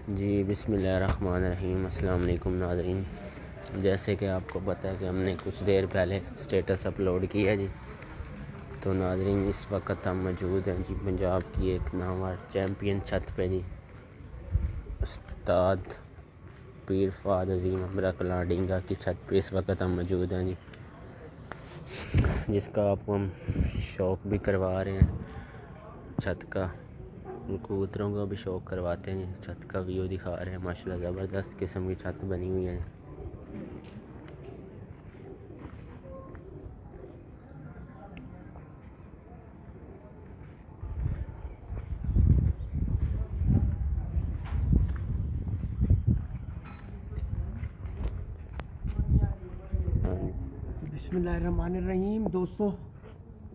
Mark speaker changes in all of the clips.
Speaker 1: जी बिस्मिल्लाहिर्रहमानिर्रहीम। अस्सलाम वालेकुम नाज़रीन। जैसे कि आपको पता है कि हमने कुछ देर पहले स्टेटस अपलोड किया जी, तो नाज़रीन इस वक्त हम मौजूद हैं जी पंजाब की एक नामवर चैम्पियन छत पे जी, उस्ताद पीर फवाद अज़ीम अमरा कलां डींगा की छत पे इस वक्त हम मौजूद हैं जी, जिसका आपको हम शौक़ भी करवा रहे हैं छत का। कबूतरों का भी शौक़ करवाते हैं, छत का व्यू दिखा रहे हैं। माशाल्लाह ज़बरदस्त किस्म की छत बनी हुई है।
Speaker 2: बिस्मिल्लाहिर्रहमानिर्रहीम। दोस्तों,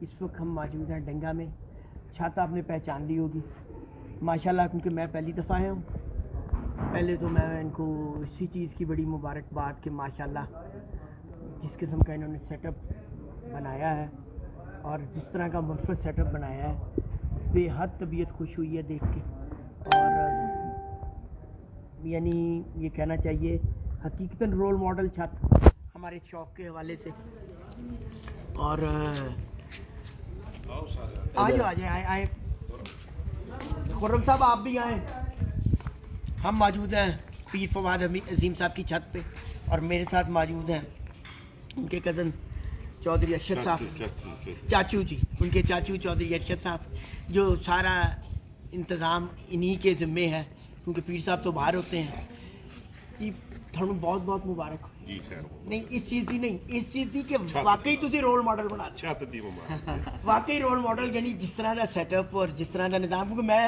Speaker 2: इस वक्त हम मौजूद हैं डंगा में। छत आपने पहचान ली होगी माशाल्लाह, क्योंकि मैं पहली दफ़ा आया हूँ। पहले तो मैं इनको इसी चीज़ की बड़ी मुबारकबाद कि माशाल्लाह जिस किस्म का इन्होंने सेटअप बनाया है और जिस तरह का मुनफरद सेटअप बनाया है, बेहद तबीयत खुश हुई है देख के। और यानी ये कहना चाहिए हकीकतन रोल मॉडल छत हमारे शौक़ के हवाले से। और आए खुर्रम साहब, आप भी आए। हम मौजूद हैं पीर फवाद अज़ीम साहब की छत पे, और मेरे साथ मौजूद हैं उनके कज़न चौधरी अरशद साहब, चाचू जी, उनके चाचू चौधरी अरशद साहब, जो सारा इंतज़ाम इन्हीं के ज़िम्मे है, क्योंकि पीर साहब तो बाहर होते हैं। कि थानू बहुत बहुत मुबारक हो जी। नहीं इस चीज़ की नहीं, इस चीज़ की कि वाकई तुसी रोल मॉडल बना छत दी वाकई रोल मॉडल, यानी जिस तरह का सेटअप और जिस तरह का निज़ाम, क्योंकि मैं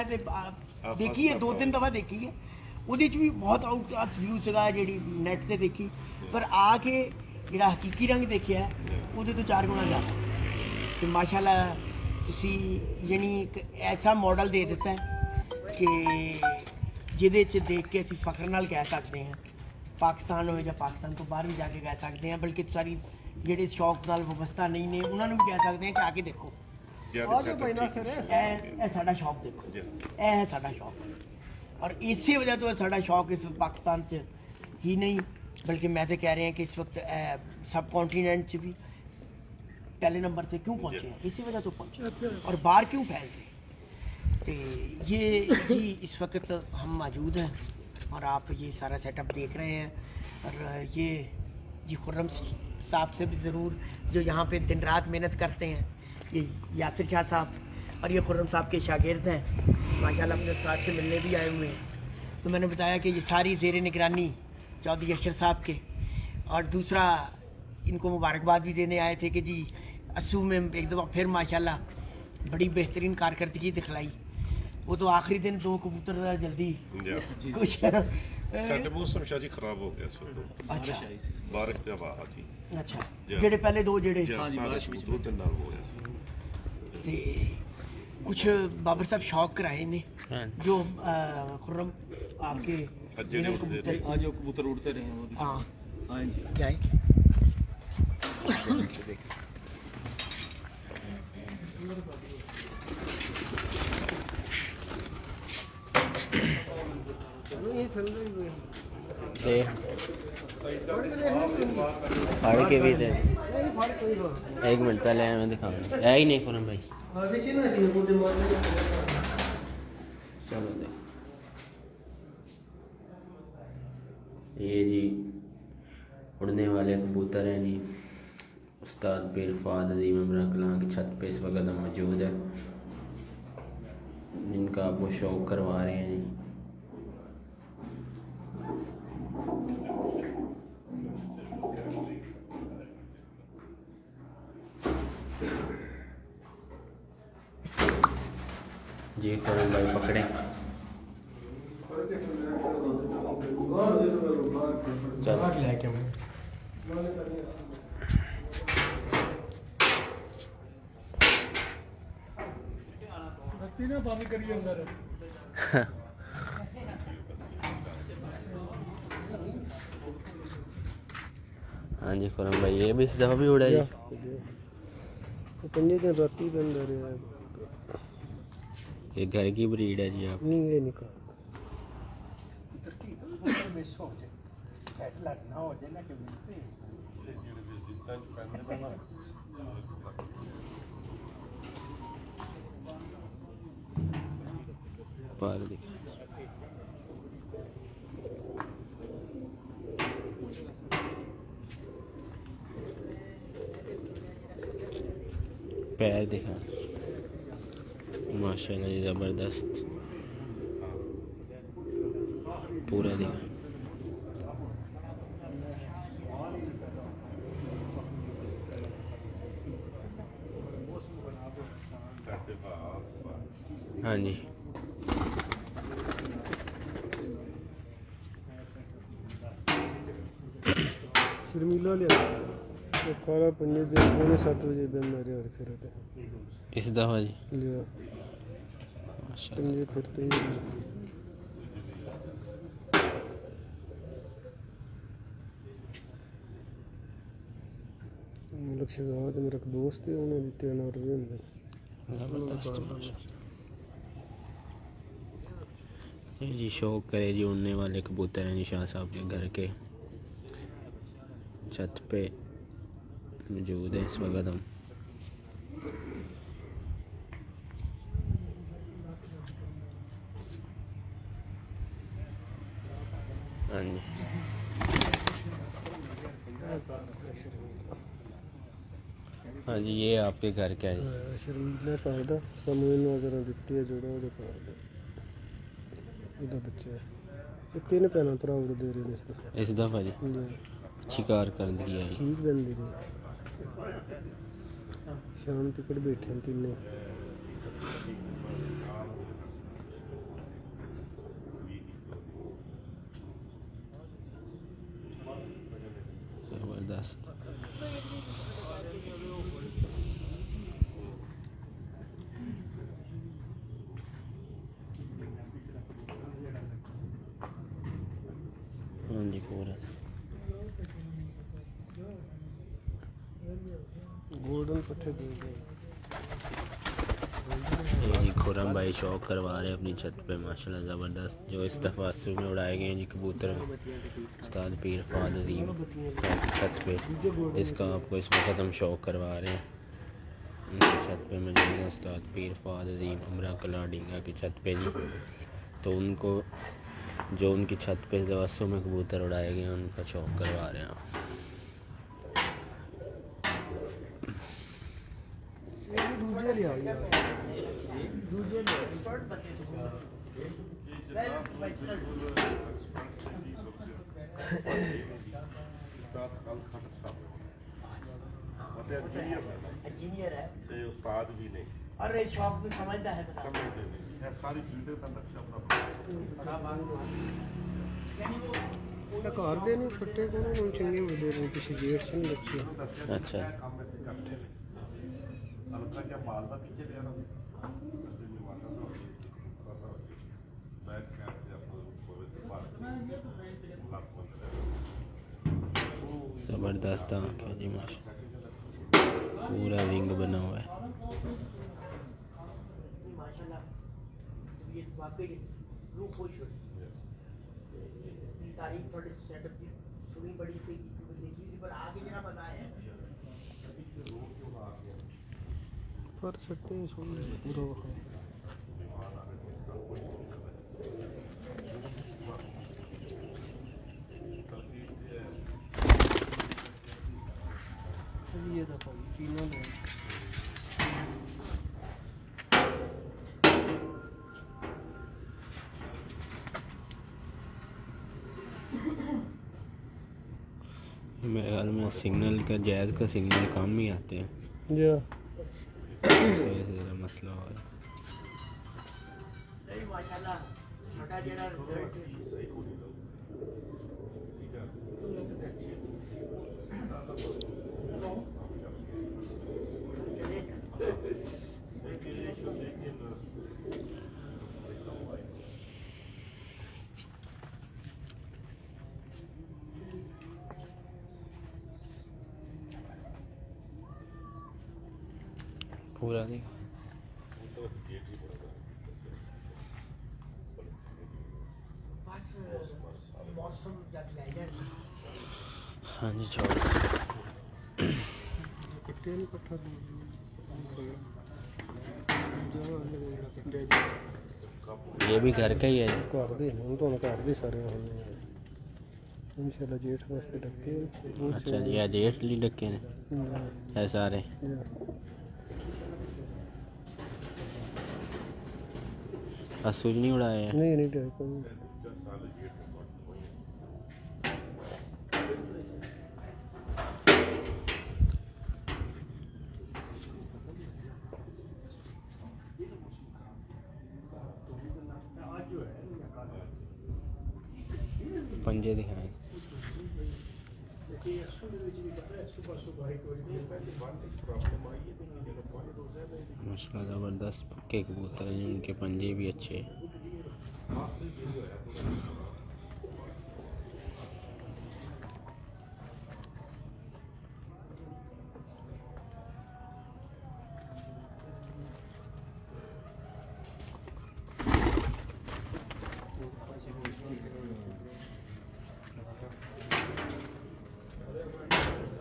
Speaker 2: देखी है 2-3 दफ़ा देखी है, ਉਹਦੇ ਚ ਵੀ ਬਹੁਤ ਆਊਟ ਵਿਊ ਸੀਗਾ ਜਿਹੜੀ ਨੈਟ ਤੇ ਦੇਖੀ, ਪਰ ਆ ਕੇ ਜਿਹੜਾ ਹਕੀਕੀ ਰੰਗ ਦੇਖਿਆ ਉਹਦੇ ਤੋਂ 4 ਗੁਣਾ ਜ਼ਿਆਦਾ। ਤੇ ਮਾਸ਼ਾਅੱਲਾ ਤੁਸੀਂ ਯਾਨੀ ਇੱਕ ਐਸਾ ਮਾਡਲ ਦੇ ਦਿੱਤਾ ਕਿ ਜਿਹਦੇ ਚ ਦੇਖ ਕੇ ਅਸੀਂ ਫਖਰ ਨਾਲ ਕਹਿ ਸਕਦੇ ਹਾਂ ਪਾਕਿਸਤਾਨ ਹੋਵੇ ਜਾਂ ਪਾਕਿਸਤਾਨ ਤੋਂ ਬਾਹਰ ਵੀ ਜਾ ਕੇ ਕਹਿ ਸਕਦੇ ਹਾਂ, ਬਲਕਿ ਸਾਰੀ ਜਿਹੜੇ ਸ਼ੌਕ ਨਾਲ ਵਬਸਤਾ ਨਹੀਂ ਨੇ ਉਹਨਾਂ ਨੂੰ ਵੀ ਕਹਿ ਸਕਦੇ ਹਾਂ ਕਿ ਆ ਕੇ ਦੇਖੋ ਇਹ ਸਾਡਾ ਸ਼ੌਕ, ਦੇਖੋ ਇਹ ਹੈ ਸਾਡਾ ਸ਼ੌਕ। और इसी वजह तो साड़ा शौक इस पाकिस्तान से ही नहीं, बल्कि मैं तो कह रहे हैं कि इस वक्त सब कॉन्टीनेंट से भी पहले नंबर से क्यों पहुँचे हैं, इसी वजह तो पहुँचे और बाहर क्यों फैल गए। तो ये इस वक्त हम मौजूद हैं और आप ये सारा सेटअप देख रहे हैं। और ये जी खुर्रम साहब से भी ज़रूर, जो यहाँ पे दिन रात मेहनत करते हैं, ये यासिर शाह साहब, और ये खुर्रम साहब के शागिर्द हैं माशाल्लाह, अपने उस्ताद से मिलने भी आए हुए हैं। तो मैंने बताया कि ये सारी ज़ेर निगरानी चौधरी अरशद साहब के, और दूसरा इनको मुबारकबाद भी देने आए थे कि जी अस्सू में एक दफ़ा फिर माशाल्लाह बड़ी बेहतरीन कारकर्दगी दिखलाई। वो तो आखिरी दिन 2 कबूतर जल्दी कुछ
Speaker 3: ਸਾਡੇ ਮੌਸਮ ਸ਼ਾਜੀ ਖਰਾਬ ਹੋ ਗਿਆ ਸੀ।
Speaker 2: अच्छा
Speaker 3: ਬਾਰਿਸ਼ ਤੇ ਹਵਾ ਸੀ।
Speaker 2: अच्छा ਜਿਹੜੇ ਪਹਿਲੇ 2 ਜਿਹੜੇ
Speaker 3: ਬਾਰਿਸ਼ ਵਿੱਚ 2 ਦਿਨ ਨਾਲ ਹੋ ਗਿਆ ਸੀ।
Speaker 2: ਤੇ कुछ बाबर साहब शौक कराए ने जो खुर्रम आपके
Speaker 4: जो कबूतर उड़ते रहे वो।
Speaker 2: हाँ क्या है
Speaker 1: फाड़ के भी दे। एक मिनट पहले मैं दिखाऊंगा, है ही नहीं खुर्रम भाई। चलो देख, ये जी उड़ने वाले कबूतर हैं जी, उस्ताद पीर फवाद अज़ीम अमरा कलां की छत पे इस वक्त हम मौजूद है, जिनका आपको शौक़ करवा रहे हैं जी। जी खुर्रम भाई पकड़े, हाँ जी खुर्रम भाई ये भी इस दफ़ा भी उड़ा जी।
Speaker 2: राती के अंदर
Speaker 1: ये घर की ब्रीड है जी। आप
Speaker 2: नहीं ये निकाल
Speaker 1: पर दिखा पैर दिखा माशाल्लाह जी ज़बरदस्त पूरा दिखा हाँ जी
Speaker 5: शर्मीला लिया तो काला पंजे दे पौने 7 बजे बंद मारे और फिर
Speaker 1: इस दफ़ा जी
Speaker 5: लिया
Speaker 1: माशाल्लाह
Speaker 5: पंजे फिरते ही मुल्क शहजाद मेरा एक दोस्त है उन्हें दिते अनार भी होंगे
Speaker 1: ज़बरदस्त माशाल्लाह ये जी शौक करे जी उड़ने वाले कबूतर हैं निशान साहब के घर के छत पे मौजूद है इस वक्त हम हाँ जी हाँ जी ये आपके घर क्या है
Speaker 5: शर्मीला पादा सामने नजर दिती है जोड़ा ਉਹਦੇ ਪਾਦਾ ਇਹਦਾ ਬੱਚਾ ਹੈ ਇਹ ਤਿੰਨ ਪੈਣਾ ਭਰਾ ਉੜਦੇ ਰਹੇ ਨੇ ਇਸ ਦਫਾ
Speaker 1: इस दफ़ा जी शिकार कर दिया है
Speaker 5: ਠੀਕ ਬੰਦੇ ਨੇ ਸ਼ਾਮ ਤੱਕ ਬੈਠੇ ਨੇ ਤਿੰਨੇ
Speaker 1: ज़बरदस्त हाँ जी पूरा
Speaker 5: गोल्डन पट्टे दे दे
Speaker 1: ये जी खुरम भाई शौक करवा रहे हैं अपनी छत पे माशाल्लाह ज़बरदस्त जो इस दफ़ा आसू में उड़ाए गए हैं जी कबूतर उस्ताद पीर फाद अजीम की छत पे जिसका आपको इस वक्त हम शौक करवा रहे हैं उनकी छत पे मौजूद है उस्ताद पीर फाद अजीम उमरा कला डींगा की छत पे जी तो उनको जो उनकी छत पे दवासों में कबूतर उड़ाए गए हैं उनका शौक करवा रहे हैं आप
Speaker 5: दूजे ले आ गया दूजे ले
Speaker 2: इंजीनियर है
Speaker 3: ਤੇ ਉਸਤਾਦ ਵੀ ਨੇ
Speaker 2: और इस शौक को समझता है बता
Speaker 3: ਸਮਝਦੇ ਨੇ ਇਹ ਸਾਰੀ ਫੀਲਡ ਦਾ ਨਕਸ਼ਾ ਬਣਾ
Speaker 5: ਉਹਦਾ ਘਰ ਦੇ ਨਹੀਂ ਫੱਟੇ ਕੋਲ ਨੂੰ ਚੰਗੇ ਹੁੰਦੇ ਨੇ ਕਿਸੇ ਗੇਟ ਸੇ ਨਹੀਂ ਬੱਚੇ
Speaker 1: अच्छा
Speaker 3: ਕੰਮ ਇੱਥੇ ਕਰਦੇ ਨੇ ਹਲਕਾ ਜਿਹਾ ਮਾਲ ਦਾ ਪਿੱਛੇ ਲਿਆ ਨਾ ਬੈਕ ਸਾਈਡ ਤੇ ਆਪਣਾ ਕੋਈ ਪਾਰਕ ਲੱਗ ਪੰਦਾ
Speaker 1: ज़बरदस्त आँख है जी माशा पूरा रिंग बना हुआ है
Speaker 2: माशाल्लाह ये वाकई रूह खुश हो तारीफ थोड़ी सेटअप की सुनी बड़ी थी देखी थी पर आगे जरा बताया
Speaker 5: पर सट्टे सुन पूरा वहाँ ये दफा तीनों ने
Speaker 1: मेरे ख्याल में सिग्नल का जैज़ का सिग्नल कम ही आते हैं
Speaker 5: या
Speaker 1: इससे ज़रा मसला हो रहा है
Speaker 2: नहीं माशाल्लाह छोटा जरा रिजल्ट
Speaker 1: पूरा देखा
Speaker 2: बस
Speaker 1: हाँ जी छोड़
Speaker 5: ਕੱਟੇ ਨਹੀਂ ਇਕੱਠਾ
Speaker 1: ये भी घर का ही है जी।
Speaker 5: ਘਰ ਦੇ ਹੁਣ ਤੁਹਾਨੂੰ ਘਰ ਦੇ ਸਾਰੇ ਹੋਣੇ ਇਨਸ਼ਾਅੱਲਾ ਜੇਠ ਵਾਸਤੇ ਡੱਕੇ
Speaker 1: अच्छा जी आज 8 ली डके ने है सारे सूज नहीं उड़ाया है
Speaker 5: ਨਹੀਂ ਨਹੀਂ ਟਾਈਪ ਨਹੀਂ
Speaker 1: पंजे दिखाए माशाल्लाह ज़बरदस्त पक्के कबूतर हैं उनके पंजे भी अच्छे हैं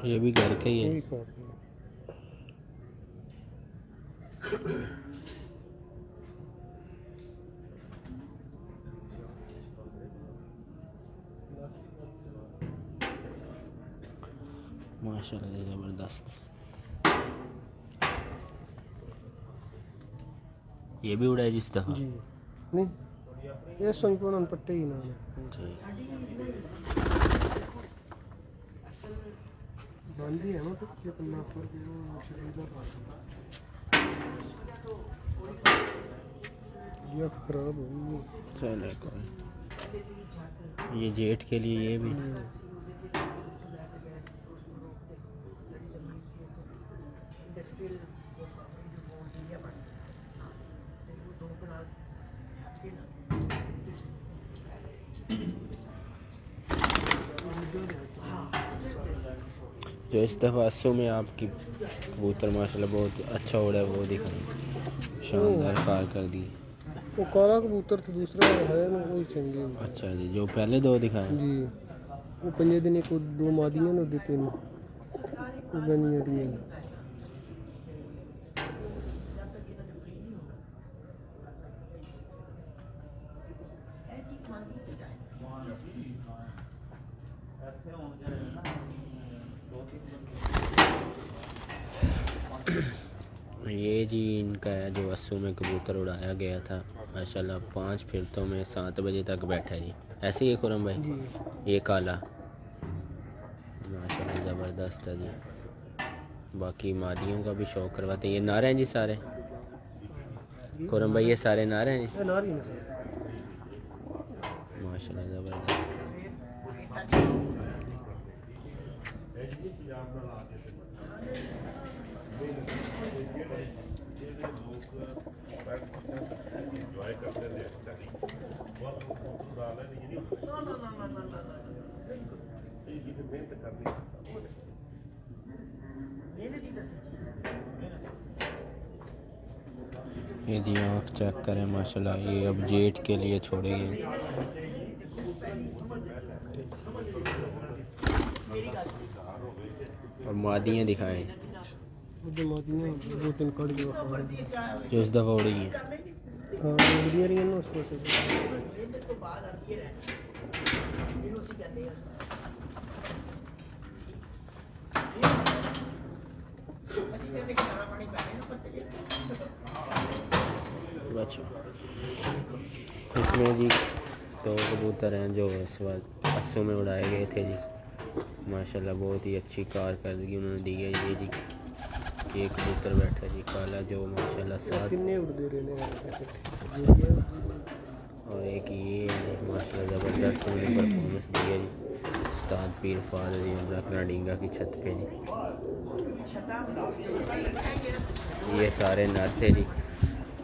Speaker 1: ये भी घर का ही है
Speaker 5: ਕੋਈ ਘਰ ਨਹੀਂ
Speaker 1: माशाल्लाह ज़बरदस्त ये भी उड़ा है जिस दफ़ा
Speaker 5: ਜੀ ਨਹੀਂ ਇਹ ਸੋਈ ਕੋਣ ਪੱਟੇ ਹੀ ਨਾ ਬੰਦੀ ਹੈ ਨਾ ਤੇ ਪੰਨਾ ਪਰ ਵੀ ਉਹ ਚੀਜ਼ਾਂ ये खराब हो गई
Speaker 1: चलो कोई ये जेठ के लिए ये भी जो इस दफ़ा 80 में आपकी कबूतर माशाल्लाह बहुत अच्छा उड़ा है वो दिखाई शानदार कार कर दी
Speaker 5: वो काला कबूतर तो दूसरा है ना वही चंगे
Speaker 1: अच्छा जी जो पहले दो दिखाए
Speaker 5: जी वो पंजे दिन को दो मादियां ने देते हैं वो बनी रही है
Speaker 1: ये जी इनका है जो 80 में कबूतर उड़ाया गया था माशाल्लाह 5 फिरतों में 7 बजे तक बैठा है जी ऐसे ही है खुरम भाई
Speaker 5: जी
Speaker 1: ये काला माशाल्लाह ज़बरदस्त है जी बाकी मादियों का भी शौक करवाते हैं ये नारे हैं जी सारे खुरम भाई ये सारे नारे हैं जी
Speaker 5: ये नारी है
Speaker 1: माशाल्लाह ज़बरदस्त
Speaker 3: ਇੰਜੋਏ ਕਰਦੇ ਨੇ ਸਾਡੀ ਬਹੁਤ ਖੂਬਸੂਰਤ ਹਾਲ ਹੈ ਨਹੀਂ ਇਹ ਜਿਹੀ ਮਿਹਨਤ ਕਰਨੀ
Speaker 1: ये जी आँख चेक करें माशाल्लाह ये अब जेठ के लिए छोड़े गए और मादियाँ दिखाएं
Speaker 5: वो दो मादियां दो तीन कड़ जो
Speaker 1: जो इस दफ़ा उड़ी हैं
Speaker 5: हाँ उड़िया रही है ना उसको से
Speaker 1: अच्छा इसमें जी तो कबूतर हैं जो इस वक्त 80 में उड़ाए गए थे जी माशाल्लाह बहुत ही अच्छी कारकर्दगी उन्होंने दी है ये जी ये कबूतर बैठा है जी काला जो माशाल्लाह 7
Speaker 5: किन्ने उड़ते रहे
Speaker 1: और एक ये है माशाल्लाह ज़बरदस्त उन्होंने परफॉर्मेंस दी है जी उस्ताद पीर फाल जी रखना डींगा की छत पे जी ये सारे नर थे जी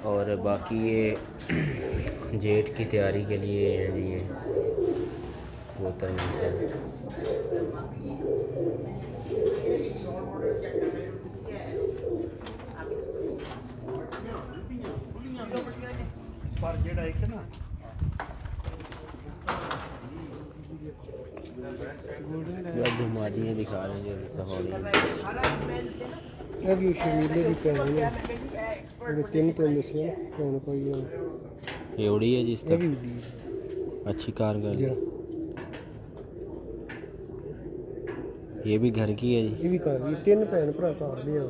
Speaker 1: और बाकी ये जेठ की तैयारी के लिए है जी ये कबूतर मिलते हैं
Speaker 2: पर जेड़ा एक ना
Speaker 1: बस घुमा दिए दिखा रहे हैं जो हो रही
Speaker 5: ਇਹ ਵੀ ਸ਼ਮੀਲੇ ਦੀ ਭੈਣ ਨੇ ਉਹਦੇ ਤਿੰਨ ਪਿੰਡ ਸੀ ਭੈਣ ਕੋਈ
Speaker 1: है ये उड़ी है जिस
Speaker 5: ਇਹ
Speaker 1: तक
Speaker 5: ਵੀ ਉੱਡੀ
Speaker 1: अच्छी कारगर
Speaker 5: ਜੀ
Speaker 1: ये भी घर की है जी
Speaker 5: ਇਹ ਵੀ ਘਰ ਵੀ ਤਿੰਨ ਭੈਣ ਭਰਾ ਘਰ ਦੇ ਆ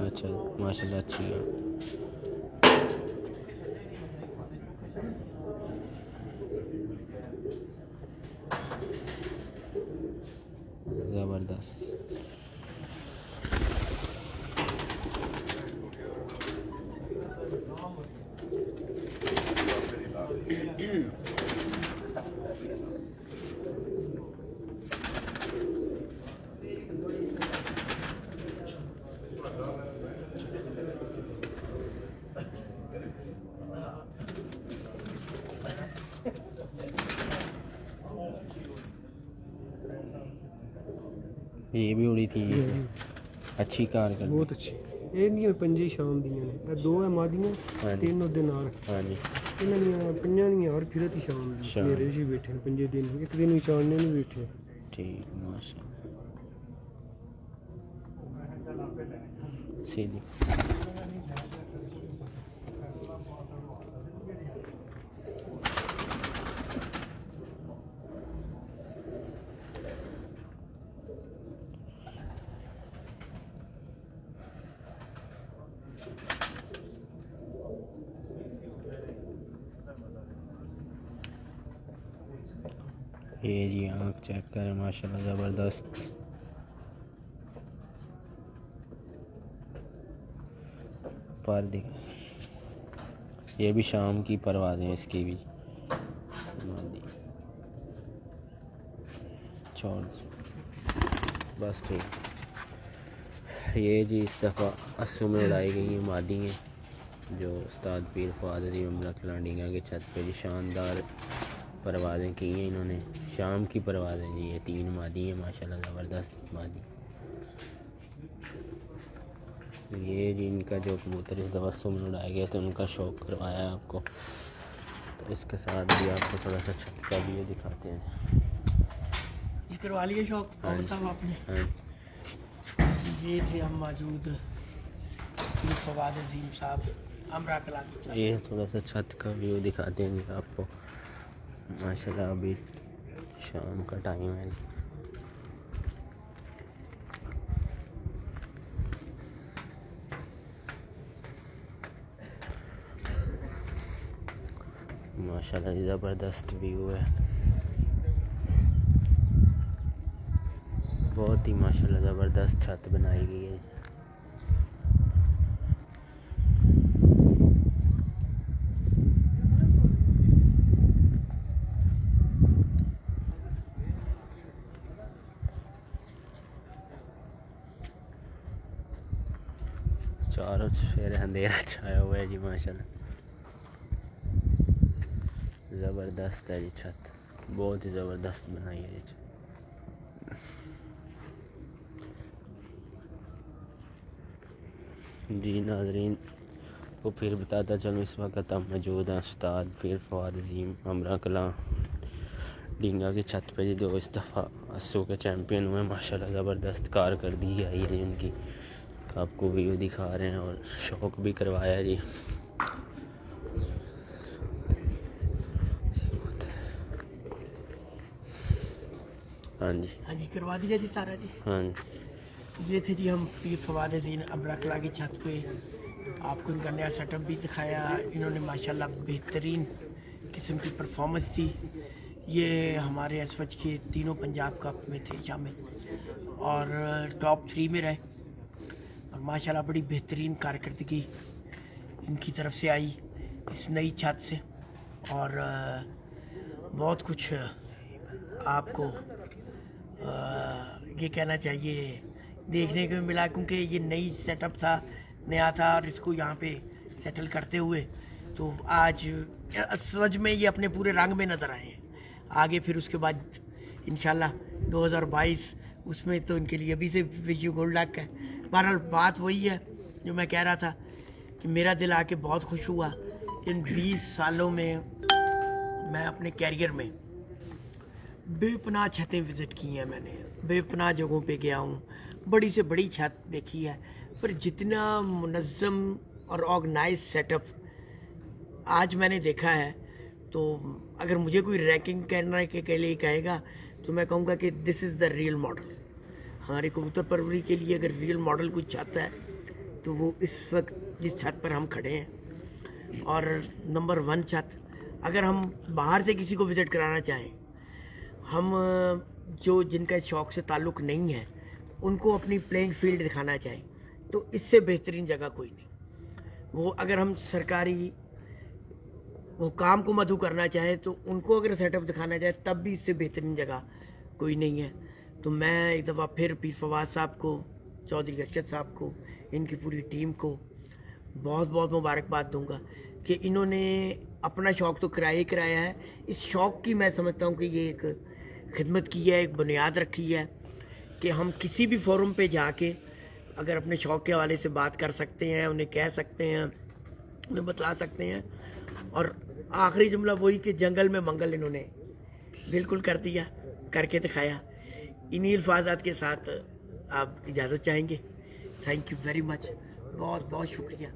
Speaker 1: अच्छा माशाल्लाह अच्छी है ज़बरदस्त ये भी उड़ी थी अच्छी कारगर
Speaker 5: ਬਹੁਤ ਅੱਛੀ ਇਹ ਦੀਆਂ ਪੰਜੇ ਸ਼ਾਮ ਦੀਆਂ ਨੇ ਇਹ ਦੋ ਹੈ ਮਾਦੀਆਂ
Speaker 1: ਹਾਂਜੀ।
Speaker 5: ਤਿੰਨ ਉਹਦੇ ਨਾਲ
Speaker 1: हाँ जी
Speaker 5: ਇਹਨਾਂ ਦੀਆਂ ਪੰਜਾਂ ਦੀਆਂ ਹਰ ਫਿਰਤ ਹੀ ਸ਼ਾਮ ਦੀ
Speaker 1: ਸ਼ਾਮ।
Speaker 5: ਮੇਰੇ ਜੀ ਬੈਠੇ ਨੇ ਪੰਜੇ ਦਿਨ ਇੱਕ ਦਿਨ ਵਿਚਾਰਨੇ ਨੂੰ ਬੈਠੇ
Speaker 1: ठीक माशा सीधी ये जी आँख चेक करें माशाल्लाह ज़बरदस्त पर ये भी शाम की परवाज़ हैं इसकी भी छोड़ बस ठीक ये जी इस दफ़ा अस्सू में उड़ाई गई हैं मादी हैं जो उस्ताद पीर फवाद अली उमरा खिलाड़ीगा की छत पे जी शानदार परवाज़ें की हैं इन्होंने शाम की परवाज़ें जी ये 3 मादी हैं माशाल्लाह ज़बरदस्त मादी ये जी इनका जो कबूतर इस दफ़ा सुमन उड़ाया गया तो उनका शौक़ करवाया है आपको तो इसके साथ भी आपको थोड़ा सा छत का भी ये दिखाते हैं
Speaker 2: ये करवा लिए शौक
Speaker 1: हाँ
Speaker 2: और
Speaker 1: जी।
Speaker 2: साहब आपने
Speaker 1: हाँ
Speaker 2: ये थे हम मौजूद पीर फवाद अजीम साहब अमरा कला की छत।
Speaker 1: ये थोड़ा सा छत का व्यू दिखाते हैं जी आपको माशाल्लाह अभी शाम का टाइम है जी माशाल्लाह ज़बरदस्त व्यू है बहुत ही माशाल्लाह ज़बरदस्त छत बनाई गई है चारों फेरे अंधेरा छाया हुआ है जी माशाल्लाह ज़बरदस्त है जी छत बहुत ही ज़बरदस्त बनाई है जी छत जी नाज़रीन को फिर बताता चलूँ इस वक्त हम मौजूद हैं उस्ताद पीर फवाद अजीम अमरा कला डींगा की छत पे जी जो इस दफ़ा अस्सू के चैम्पियन हुए माशाल्लाह ज़बरदस्त कारकर्दगी आई है जी उनकी आपको व्यू दिखा रहे हैं और शौक़ भी करवाया जी हाँ जी
Speaker 2: हाँ जी करवा दिया जी सारा जी।
Speaker 1: हाँ जी
Speaker 2: ये थे जी हम पीर फवाद अजीम अमरा कला की छत पे आपको इनका नया सेटअप भी दिखाया इन्होंने माशाल्लाह बेहतरीन किस्म की परफॉर्मेंस दी। ये हमारे एसवच के तीनों पंजाब कप में थे शामिल और टॉप 3 में रहे और माशाल्लाह बड़ी बेहतरीन कारकर्दगी इनकी तरफ से आई इस नई छत से और बहुत कुछ आपको ये कहना चाहिए देखने को मिला क्योंकि ये नई सेटअप था नया था और इसको यहाँ पे सेटल करते हुए तो आज सच में ये अपने पूरे रंग में नज़र आए हैं। आगे फिर उसके बाद इंशाल्लाह 2022 उसमें तो इनके लिए अभी से विश यू गुड लक है। बहरहाल बात वही है जो मैं कह रहा था कि मेरा दिल आके बहुत खुश हुआ। इन 20 सालों में मैं अपने कैरियर में बेपनाह छतें विज़िट की हैं मैंने, बेपनाह जगहों पे गया हूँ, बड़ी से बड़ी छत देखी है, पर जितना मुनज़्ज़म और ऑर्गेनाइज सेटअप आज मैंने देखा है, तो अगर मुझे कोई रैंकिंग करने के लिए कहेगा तो मैं कहूँगा कि this is the real model. हमारी कबूतर परवरी के लिए अगर रियल मॉडल कोई छत है तो वो इस वक्त जिस छत पर हम खड़े हैं। और नंबर 1 छत, अगर हम बाहर से किसी को विज़िट कराना चाहें, हम जो जिनका इस शौक़ से ताल्लुक़ नहीं है उनको अपनी प्लेइंग फील्ड दिखाना चाहें तो इससे बेहतरीन जगह कोई नहीं। वो अगर हम सरकारी वो काम को मधु करना चाहें तो उनको अगर सेटअप दिखाना चाहे तब भी इससे बेहतरीन जगह कोई नहीं है। तो मैं एक दफ़ा फिर पीर फवाद साहब को, चौधरी अरशद साहब को, इनकी पूरी टीम को बहुत बहुत मुबारकबाद दूंगा कि इन्होंने अपना शौक़ तो कराया है। इस शौक़ की मैं समझता हूँ कि ये एक खिदमत की है, एक बुनियाद रखी है कि हम किसी भी फोरम पे जाके अगर अपने शौक़ के हवाले से बात कर सकते हैं, उन्हें कह सकते हैं, उन्हें बतला सकते हैं। और आखिरी जुमला वही कि जंगल में मंगल इन्होंने बिल्कुल कर दिया, करके दिखाया। इन्हीं अल्फाज़ात के साथ आप इजाज़त चाहेंगे। थैंक यू वेरी मच, बहुत बहुत शुक्रिया।